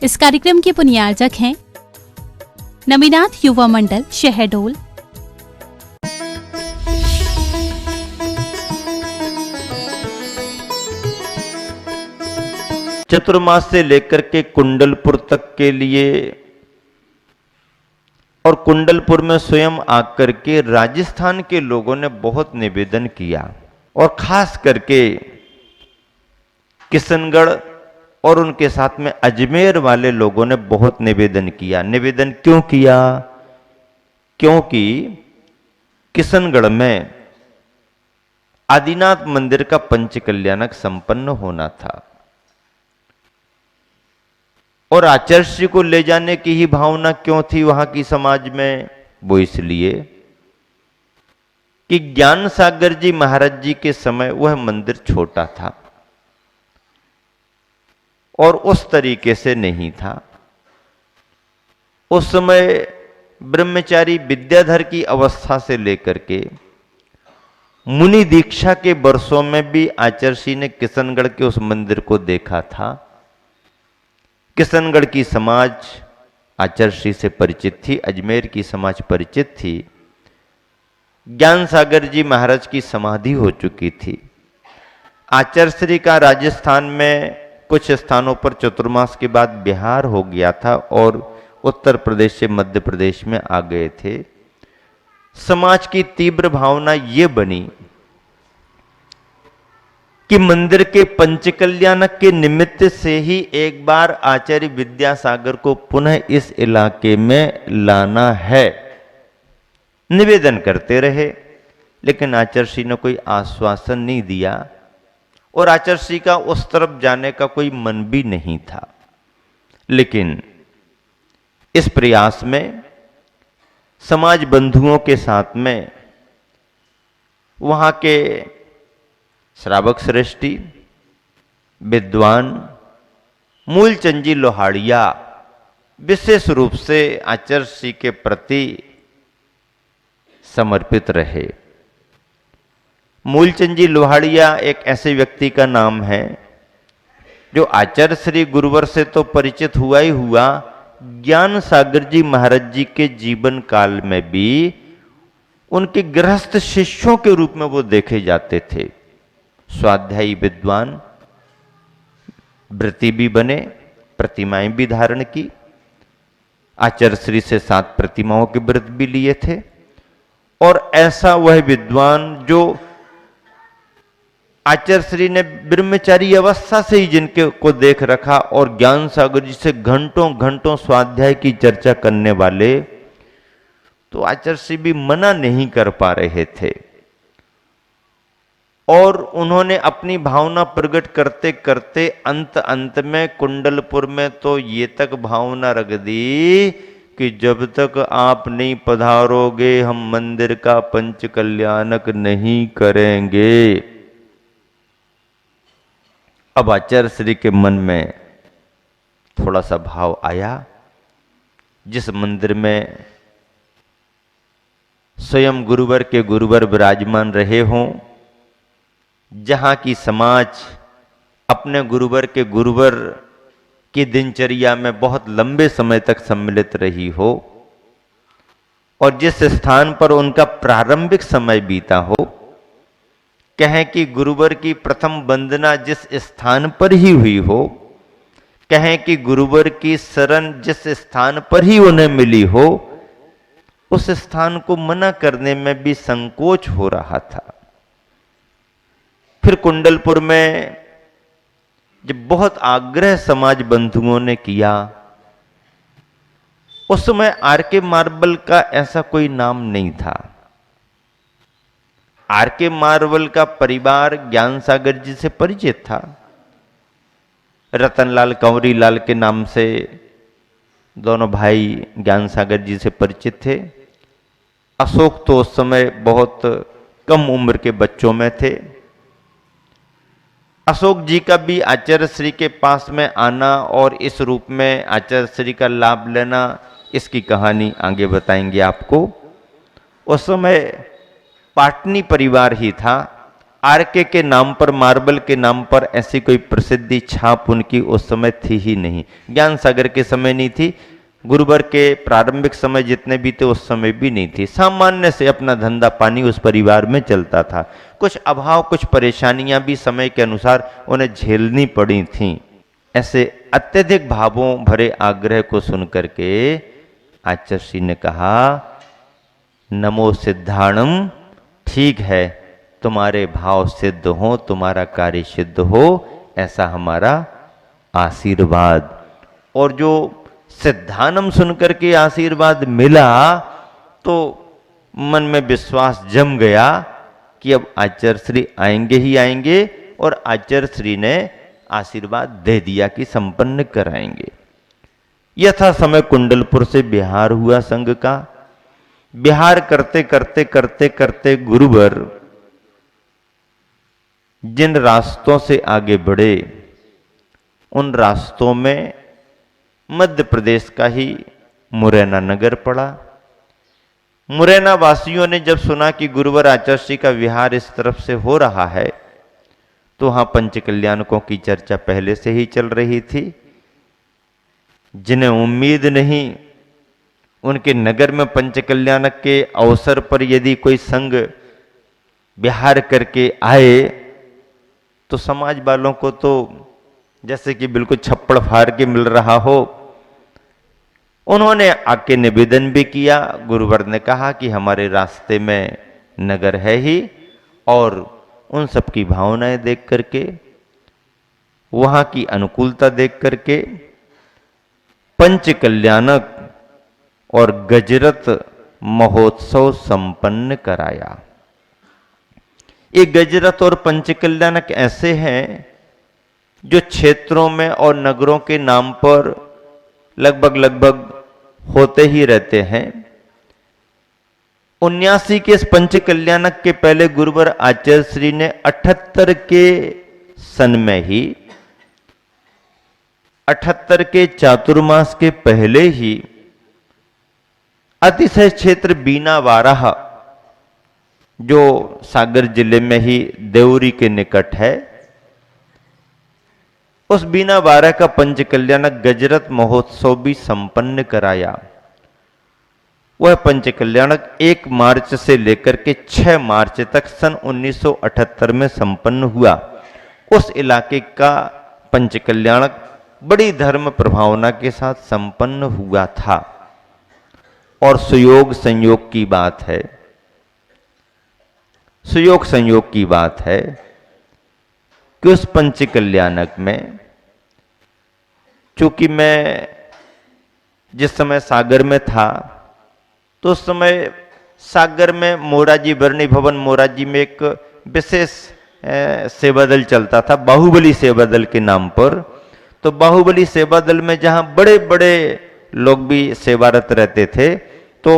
इस कार्यक्रम के पुण्यार्जक हैं नमिनाथ युवा मंडल शहडोल। चतुर्मास से लेकर के कुंडलपुर तक के लिए और कुंडलपुर में स्वयं आकर के राजस्थान के लोगों ने बहुत निवेदन किया और खास करके किशनगढ़ और उनके साथ में अजमेर वाले लोगों ने बहुत निवेदन किया। निवेदन क्यों किया? क्योंकि किशनगढ़ में आदिनाथ मंदिर का पंचकल्याणक संपन्न होना था और आचार्य को ले जाने की ही भावना क्यों थी वहां की समाज में? वो इसलिए कि ज्ञान सागर जी महाराज जी के समय वह मंदिर छोटा था और उस तरीके से नहीं था। उस समय ब्रह्मचारी विद्याधर की अवस्था से लेकर के मुनि दीक्षा के वर्षों में भी आचार्य ने किशनगढ़ के उस मंदिर को देखा था। किशनगढ़ की समाज आचार्य से परिचित थी, अजमेर की समाज परिचित थी। ज्ञान सागर जी महाराज की समाधि हो चुकी थी। आचार्य का राजस्थान में कुछ स्थानों पर चतुर्मास के बाद बिहार हो गया था और उत्तर प्रदेश से मध्य प्रदेश में आ गए थे। समाज की तीव्र भावना ये बनी कि मंदिर के पंचकल्याणक के निमित्त से ही एक बार आचार्य विद्यासागर को पुनः इस इलाके में लाना है। निवेदन करते रहे लेकिन आचार्य ने कोई आश्वासन नहीं दिया और आचार्य का उस तरफ जाने का कोई मन भी नहीं था। लेकिन इस प्रयास में समाज बंधुओं के साथ में वहां के श्रावक श्रेष्ठी विद्वान मूलचंद जी लोहाड़िया विशेष रूप से आचार्य के प्रति समर्पित रहे। मूलचंद जी लोहाड़िया एक ऐसे व्यक्ति का नाम है जो आचार्य श्री गुरुवर से तो परिचित हुआ ही हुआ, ज्ञान सागर जी महाराज जी के जीवन काल में भी उनके गृहस्थ शिष्यों के रूप में वो देखे जाते थे। स्वाध्यायी विद्वान, व्रती भी बने, प्रतिमाएं भी धारण की। आचार्य श्री से 7 प्रतिमाओं के व्रत भी लिए थे और ऐसा वह विद्वान जो आचार्य श्री ने ब्रह्मचारी अवस्था से ही जिनके को देख रखा और ज्ञान सागर जी से घंटों घंटों स्वाध्याय की चर्चा करने वाले, तो आचार्य श्री भी मना नहीं कर पा रहे थे और उन्होंने अपनी भावना प्रकट करते करते अंत में कुंडलपुर में तो ये तक भावना रख दी कि जब तक आप नहीं पधारोगे हम मंदिर का पंचकल्याणक नहीं करेंगे। अब आचार्य श्री के मन में थोड़ा सा भाव आया, जिस मंदिर में स्वयं गुरुवर के गुरुवर विराजमान रहे हों, जहां की समाज अपने गुरुवर के गुरुवर की दिनचर्या में बहुत लंबे समय तक सम्मिलित रही हो और जिस स्थान पर उनका प्रारंभिक समय बीता हो, कहें कि गुरुवर की प्रथम वंदना जिस स्थान पर ही हुई हो, कहें कि गुरुवर की शरण जिस स्थान पर ही उन्हें मिली हो, उस स्थान को मना करने में भी संकोच हो रहा था। फिर कुंडलपुर में जब बहुत आग्रह समाज बंधुओं ने किया, उस समय आर.के. मार्बल का ऐसा कोई नाम नहीं था। आर.के. मार्बल का परिवार ज्ञान सागर जी से परिचित था। रतनलाल कंवरीलाल के नाम से दोनों भाई ज्ञान सागर जी से परिचित थे। अशोक तो उस समय बहुत कम उम्र के बच्चों में थे। अशोक जी का भी आचार्य श्री के पास में आना और इस रूप में आचार्य श्री का लाभ लेना, इसकी कहानी आगे बताएंगे आपको। उस समय पाटनी परिवार ही था। आरके के नाम पर, मार्बल के नाम पर ऐसी कोई प्रसिद्धि छाप उनकी उस समय थी ही नहीं। ज्ञान सागर के समय नहीं थी, गुरुवर के प्रारंभिक समय जितने भी थे उस समय भी नहीं थी। सामान्य से अपना धंधा पानी उस परिवार में चलता था। कुछ अभाव, कुछ परेशानियां भी समय के अनुसार उन्हें झेलनी पड़ी थीं। ऐसे अत्यधिक भावों भरे आग्रह को सुनकर के आचार्य ने कहा, नमो सिद्धाणम, ठीक है, तुम्हारे भाव सिद्ध हो, तुम्हारा कार्य सिद्ध हो, ऐसा हमारा आशीर्वाद। और जो सिद्धानम सुनकर के आशीर्वाद मिला तो मन में विश्वास जम गया कि अब आचार्य श्री आएंगे ही आएंगे, और आचार्य श्री ने आशीर्वाद दे दिया कि संपन्न कराएंगे। यथा समय कुंडलपुर से बिहार हुआ संघ का। बिहार करते करते करते करते गुरुवर जिन रास्तों से आगे बढ़े, उन रास्तों में मध्य प्रदेश का ही मुरैना नगर पड़ा। मुरैना वासियों ने जब सुना कि गुरुवर आचार्य श्री का विहार इस तरफ से हो रहा है, तो वहां पंच कल्याणकों की चर्चा पहले से ही चल रही थी। जिन्हें उम्मीद नहीं, उनके नगर में पंच कल्याणक के अवसर पर यदि कोई संघ विहार करके आए तो समाज वालों को तो जैसे कि बिल्कुल छप्पड़ फाड़ के मिल रहा हो। उन्होंने आके निवेदन भी किया। गुरुवर ने कहा कि हमारे रास्ते में नगर है ही, और उन सब की भावनाएं देख करके, वहां की अनुकूलता देख करके पंच कल्याणक और गजरत महोत्सव संपन्न कराया। ये गजरत और पंच कल्याणक ऐसे हैं जो क्षेत्रों में और नगरों के नाम पर लगभग होते ही रहते हैं। 79 के इस पंच कल्याणक के पहले गुरुवर आचार्य श्री ने 78 के सन में ही, 78 के चातुर्मास के पहले ही अतिशय क्षेत्र बीना वाराह, जो सागर जिले में ही देवरी के निकट है, उस बीना वारा का पंच कल्याणक गजरत महोत्सव भी संपन्न कराया। वह पंच कल्याणक 1 मार्च से लेकर के 6 मार्च तक सन 1978 में संपन्न हुआ। उस इलाके का पंच कल्याणक बड़ी धर्म प्रभावना के साथ संपन्न हुआ था। और सुयोग संयोग की बात है, सुयोग संयोग की बात है कि उस पंच कल्याणक में, चूंकि मैं जिस समय सागर में था तो उस समय सागर में मोराजी वर्णी भवन मोराजी में एक विशेष सेवा दल चलता था, बाहुबली सेवा दल के नाम पर। तो बाहुबली सेवा दल में जहां बड़े बड़े लोग भी सेवारत रहते थे, तो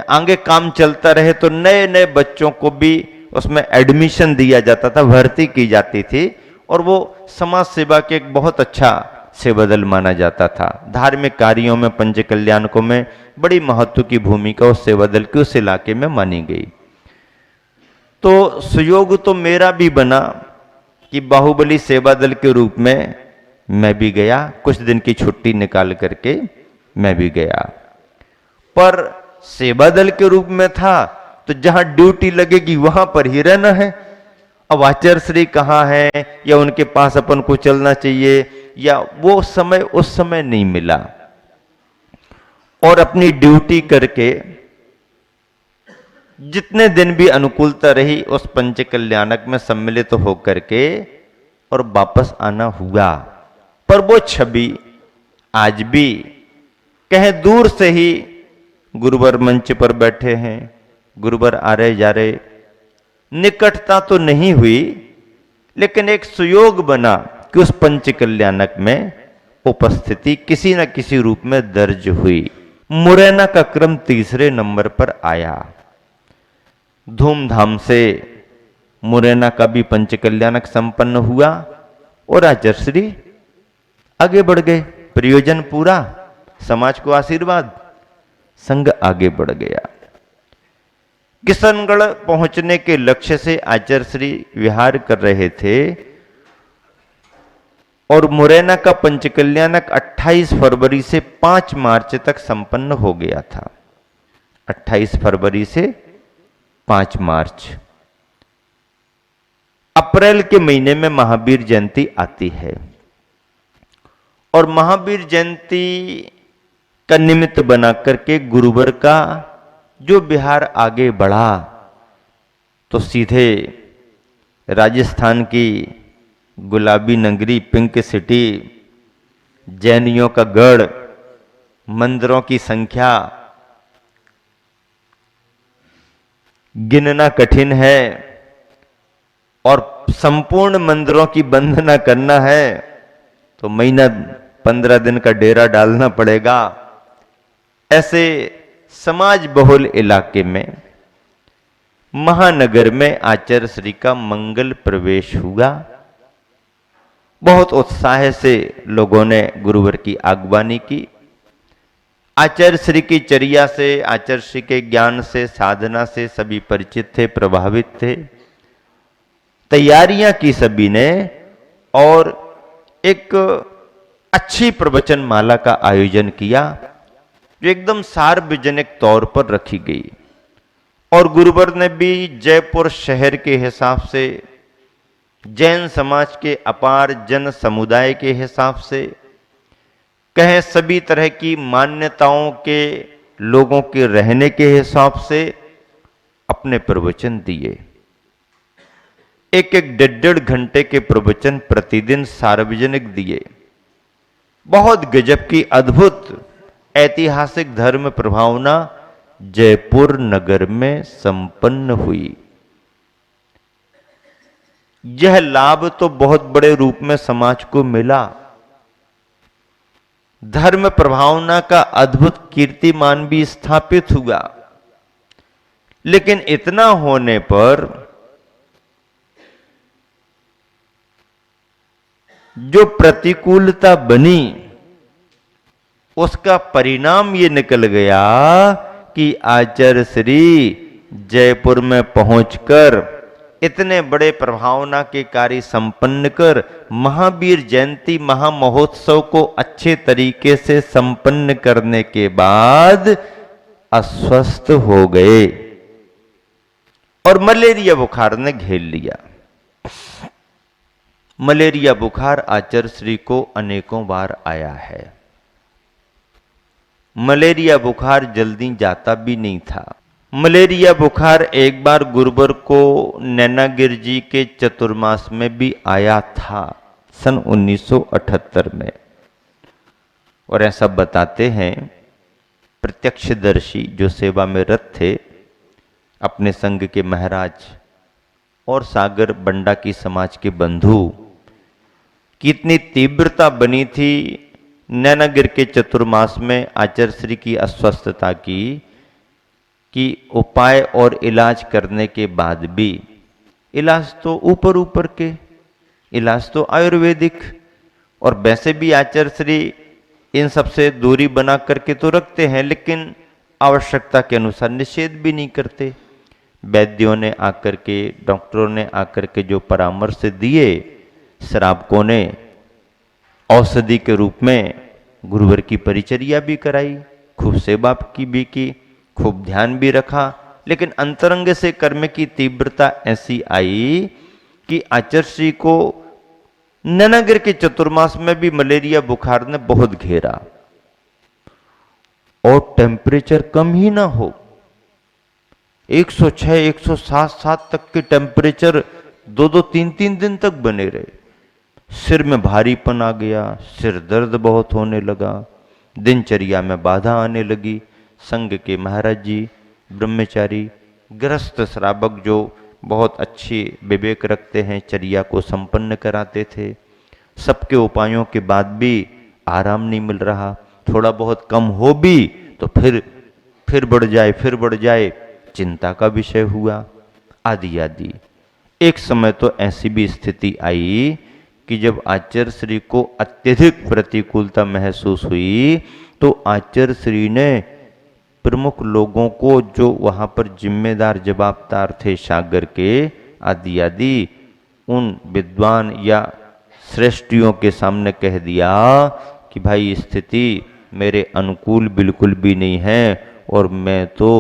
आगे काम चलता रहे तो नए नए बच्चों को भी उसमें एडमिशन दिया जाता था, भर्ती की जाती थी, और वो समाज सेवा के एक बहुत अच्छा सेवा दल माना जाता था। धार्मिक कार्यों में, पंच कल्याणकों में बड़ी महत्व की भूमिका उस सेवा दल की उस इलाके में मानी गई। तो सुयोग तो मेरा भी बना कि बाहुबली सेवा दल के रूप में मैं भी गया, कुछ दिन की छुट्टी निकाल करके मैं भी गया। पर सेवा दल के रूप में था तो जहां ड्यूटी लगेगी वहां पर ही रहना है। अब आचार्य श्री कहाँ है, या उनके पास अपन को चलना चाहिए, या वो समय उस समय नहीं मिला। और अपनी ड्यूटी करके जितने दिन भी अनुकूलता रही उस पंच कल्याणक में सम्मिलित होकर के और वापस आना हुआ। पर वो छवि आज भी कहीं दूर से ही गुरुवर मंच पर बैठे हैं, गुरुवर आ रहे जा रहे, निकटता तो नहीं हुई, लेकिन एक सुयोग बना कि उस पंच कल्याणक में उपस्थिति किसी न किसी रूप में दर्ज हुई। मुरैना का क्रम 3रे नंबर पर आया। धूमधाम से मुरैना का भी पंच कल्याणक संपन्न हुआ और आचार्य श्री आगे बढ़ गए। प्रयोजन पूरा, समाज को आशीर्वाद, संघ आगे बढ़ गया। किशनगढ़ पहुंचने के लक्ष्य से आचार्य श्री विहार कर रहे थे और मुरैना का पंचकल्याणक 28 फरवरी से 5 मार्च तक संपन्न हो गया था। 28 फरवरी से 5 मार्च। अप्रैल के महीने में महावीर जयंती आती है और महावीर जयंती का निमित्त बना करके गुरुवर का जो बिहार आगे बढ़ा तो सीधे राजस्थान की गुलाबी नगरी, पिंक सिटी, जैनियों का गढ़, मंदिरों की संख्या गिनना कठिन है और संपूर्ण मंदिरों की वंदना करना है तो महीना 15 दिन का डेरा डालना पड़ेगा। ऐसे समाज बहुल इलाके में महानगर में आचार्य श्री का मंगल प्रवेश हुआ। बहुत उत्साह से लोगों ने गुरुवर की आगवानी की। आचार्य श्री की चर्या से, आचार्य श्री के ज्ञान से, साधना से सभी परिचित थे, प्रभावित थे। तैयारियां की सभी ने और एक अच्छी प्रवचन माला का आयोजन किया जो एकदम सार्वजनिक तौर पर रखी गई और गुरुवर ने भी जयपुर शहर के हिसाब से, जैन समाज के अपार जन समुदाय के हिसाब से, कहें सभी तरह की मान्यताओं के लोगों के रहने के हिसाब से अपने प्रवचन दिए। एक 1.5 घंटे के प्रवचन प्रतिदिन सार्वजनिक दिए। बहुत गजब की अद्भुत ऐतिहासिक धर्म प्रभावना जयपुर नगर में संपन्न हुई। यह लाभ तो बहुत बड़े रूप में समाज को मिला। धर्म प्रभावना का अद्भुत कीर्तिमान भी स्थापित हुआ। लेकिन इतना होने पर जो प्रतिकूलता बनी उसका परिणाम ये निकल गया कि आचार्य श्री जयपुर में पहुंचकर इतने बड़े प्रभावना के कार्य संपन्न कर महावीर जयंती महामहोत्सव को अच्छे तरीके से संपन्न करने के बाद अस्वस्थ हो गए और मलेरिया बुखार ने घेर लिया। मलेरिया बुखार आचार्य श्री को अनेकों बार आया है। मलेरिया बुखार जल्दी जाता भी नहीं था। मलेरिया बुखार एक बार गुरुवर को नैनागिर जी के चतुर्मास में भी आया था सन 1978 में। और ऐसा बताते हैं प्रत्यक्षदर्शी जो सेवा में रत थे, अपने संघ के महाराज और सागर बंडा की समाज के बंधु, कितनी तीव्रता बनी थी नैनागिर के चतुर्मास में आचार्य श्री की अस्वस्थता की कि उपाय और इलाज करने के बाद भी, इलाज तो ऊपर ऊपर के, इलाज तो आयुर्वेदिक, और वैसे भी आचार्य श्री इन सबसे दूरी बना करके तो रखते हैं लेकिन आवश्यकता के अनुसार निषेध भी नहीं करते। वैद्यों ने आकर के, डॉक्टरों ने आकर के जो परामर्श दिए, श्रावकों ने औषधि के रूप में गुरुवर की परिचर्या भी कराई, खूब सेवा की भी की, खूब ध्यान भी रखा। लेकिन अंतरंग से कर्म की तीव्रता ऐसी आई कि आचार्य श्री को नैनागिर के चतुर्मास में भी मलेरिया बुखार ने बहुत घेरा और टेम्परेचर कम ही ना हो, 106 107 तक के टेम्परेचर 2 3 दिन तक बने रहे। सिर में भारीपन आ गया, सिर दर्द बहुत होने लगा, दिनचर्या में बाधा आने लगी। संघ के महाराज जी, ब्रह्मचारी, गृहस्थ श्रावक जो बहुत अच्छी विवेक रखते हैं, चर्या को संपन्न कराते थे। सबके उपायों के बाद भी आराम नहीं मिल रहा, थोड़ा बहुत कम हो भी तो फिर बढ़ जाए, चिंता का विषय हुआ, आदि आदि। एक समय तो ऐसी भी स्थिति आई कि जब आचार्य श्री को अत्यधिक प्रतिकूलता महसूस हुई तो आचार्य श्री ने प्रमुख लोगों को, जो वहाँ पर जिम्मेदार जवाबदार थे सागर के आदि आदि, उन विद्वान या श्रेष्ठियों के सामने कह दिया कि भाई स्थिति मेरे अनुकूल बिल्कुल भी नहीं है और मैं तो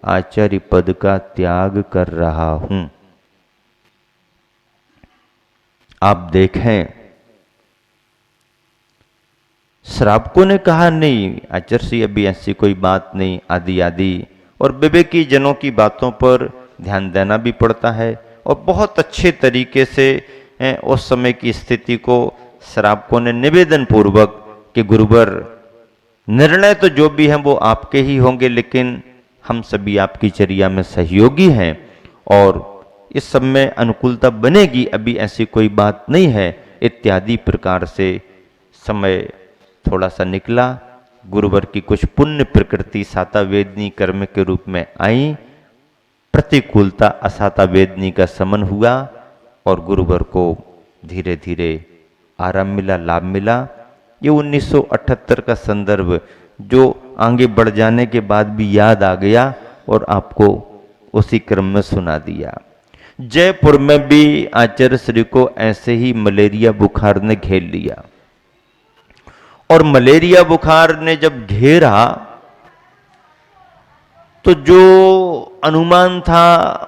आचार्य पद का त्याग कर रहा हूं। आप देखें, श्रावकों ने कहा नहीं आचार्य अभी ऐसी कोई बात नहीं आदि आदि, और विवेकी जनों की बातों पर ध्यान देना भी पड़ता है और बहुत अच्छे तरीके से उस समय की स्थिति को श्रावकों ने निवेदन पूर्वक कि गुरुवर निर्णय तो जो भी है वो आपके ही होंगे, लेकिन हम सभी आपकी चर्या में सहयोगी हैं और इस सब में अनुकूलता बनेगी, अभी ऐसी कोई बात नहीं है इत्यादि प्रकार से समय थोड़ा सा निकला। गुरुवर की कुछ पुण्य प्रकृति साता वेदनी कर्म के रूप में आई, प्रतिकूलता असाता वेदनी का समन हुआ और गुरुवर को धीरे धीरे आराम मिला, लाभ मिला। ये 1978 का संदर्भ जो आगे बढ़ जाने के बाद भी याद आ गया और आपको उसी क्रम में सुना दिया। जयपुर में भी आचार्य श्री को ऐसे ही मलेरिया बुखार ने घेर लिया और मलेरिया बुखार ने जब घेरा तो जो अनुमान था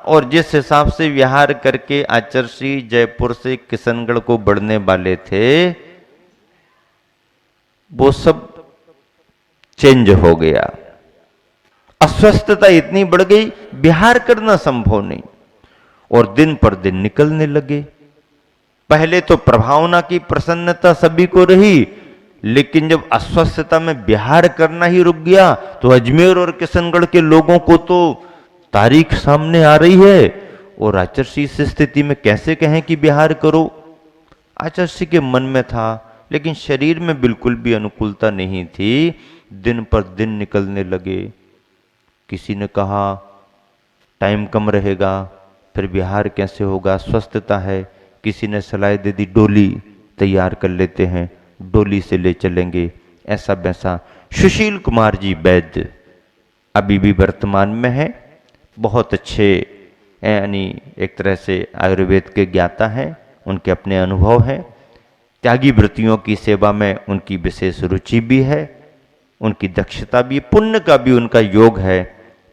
और जिस हिसाब से विहार करके आचार्य श्री जयपुर से किशनगढ़ को बढ़ने वाले थे वो सब चेंज हो गया। अस्वस्थता इतनी बढ़ गई, विहार करना संभव नहीं और दिन पर दिन निकलने लगे। पहले तो प्रभावना की प्रसन्नता सभी को रही, लेकिन जब अस्वस्थता में विहार करना ही रुक गया तो अजमेर और किशनगढ़ के लोगों को तो तारीख सामने आ रही है और आचार्य इस स्थिति में कैसे कहें कि विहार करो। आचार्य के मन में था, लेकिन शरीर में बिल्कुल भी अनुकूलता नहीं थी। दिन पर दिन निकलने लगे। किसी ने कहा टाइम कम रहेगा, फिर विहार कैसे होगा, स्वस्थता है। किसी ने सलाह दे दी डोली तैयार कर लेते हैं, डोली से ले चलेंगे, ऐसा वैसा। सुशील कुमार जी वैद्य अभी भी वर्तमान में है, बहुत अच्छे यानी एक तरह से आयुर्वेद के ज्ञाता हैं, उनके अपने अनुभव हैं। त्यागी वृत्तियों की सेवा में उनकी विशेष रुचि भी है, उनकी दक्षता भी, पुण्य का भी उनका योग है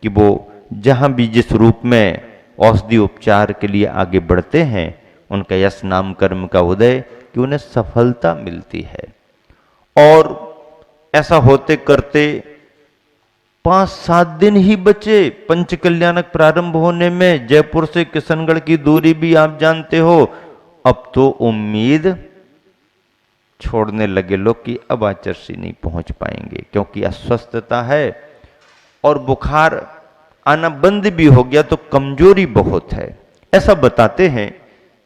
कि वो जहाँ भी जिस रूप में औषधि उपचार के लिए आगे बढ़ते हैं उनका यश नाम कर्म का उदय कि उन्हें सफलता मिलती है। और ऐसा होते करते 5-7 दिन ही बचे पंच कल्याणक प्रारंभ होने में। जयपुर से किशनगढ़ की दूरी भी आप जानते हो। अब तो उम्मीद छोड़ने लगे लोग कि अब आचार्य नहीं पहुंच पाएंगे, क्योंकि अस्वस्थता है और बुखार आना बंद भी हो गया तो कमजोरी बहुत है, ऐसा बताते हैं।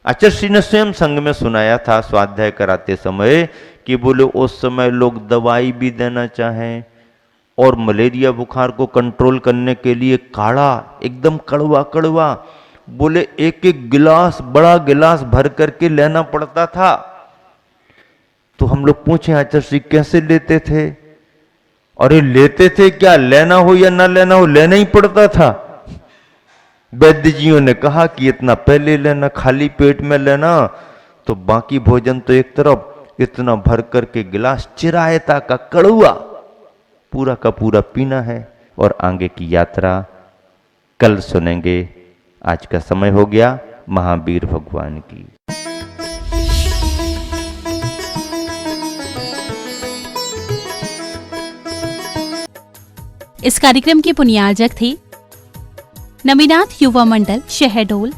आचार्य ने स्वयं संग में सुनाया था स्वाध्याय कराते समय कि बोले उस समय लोग दवाई भी देना चाहें और मलेरिया बुखार को कंट्रोल करने के लिए काढ़ा एकदम कड़वा कड़वा, बोले एक एक गिलास, बड़ा गिलास भर करके लेना पड़ता था। तो हम लोग पूछे आचार्य कैसे लेते थे? अरे लेते थे क्या, लेना हो या ना लेना हो लेना ही पड़ता था। वैद्य जियों ने कहा कि इतना पहले लेना, खाली पेट में लेना, तो बाकी भोजन तो एक तरफ, इतना भर करके गिलास चिरायता का कड़ुआ पूरा का पूरा पीना है। और आगे की यात्रा कल सुनेंगे। आज का समय हो गया महावीर भगवान की। इस कार्यक्रम के पुण्यार्जक थे नमिनाथ युवा मंडल शहडोल,